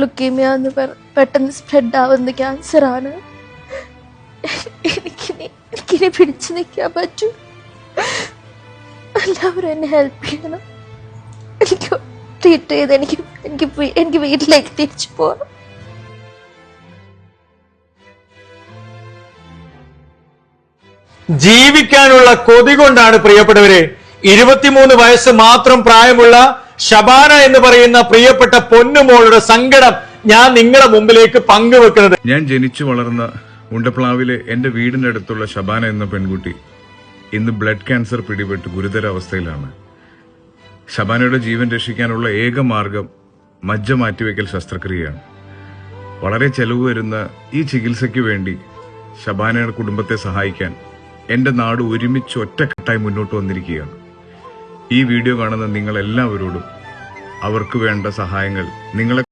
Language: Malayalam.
ലുക്കീമിയ എന്ന് പെട്ടെന്ന് സ്പ്രെഡ് ആവുന്ന ക്യാൻസറാണ്. എനിക്കിനി പിടിച്ചു നിൽക്കാൻ പറ്റൂ. എല്ലാവരും എന്നെ ഹെൽപ്പ് ചെയ്യണം. എനിക്ക് ട്രീറ്റ് ചെയ്ത് എനിക്ക് വീട്ടിലേക്ക് തിരിച്ചു പോകണം. ജീവിക്കാനുള്ള കൊതി കൊണ്ടാണ് പ്രിയപ്പെട്ടവരെ 23 വയസ്സ് മാത്രം പ്രായമുള്ള ഷബാന എന്ന് പറയുന്ന പ്രിയപ്പെട്ട പൊന്നുമോളുടെ സങ്കടം ഞാൻ നിങ്ങളുടെ മുമ്പിലേക്ക് പങ്കുവെക്കുന്നത്. ഞാൻ ജനിച്ചു വളർന്ന ഉണ്ടപ്ലാവിലെ എന്റെ വീടിന്റെ അടുത്തുള്ള ഷബാന എന്ന പെൺകുട്ടി ഇന്ന് ബ്ലഡ് ക്യാൻസർ പിടിപെട്ട് ഗുരുതരാവസ്ഥയിലാണ്. ഷബാനയുടെ ജീവൻ രക്ഷിക്കാനുള്ള ഏക മാർഗം മജ്ജ മാറ്റിവെക്കൽ ശസ്ത്രക്രിയയാണ്. വളരെ ചെലവ് വരുന്ന ഈ ചികിത്സയ്ക്ക് വേണ്ടി ഷബാനയുടെ കുടുംബത്തെ സഹായിക്കാൻ എന്റെ നാട് ഒരുമിച്ച് ഒറ്റക്കെട്ടായി മുന്നോട്ട് വന്നിരിക്കുകയാണ്. ഈ വീഡിയോ കാണുന്ന നിങ്ങൾ എല്ലാവരോടും അവർക്ക് വേണ്ട സഹായങ്ങൾ നിങ്ങളെ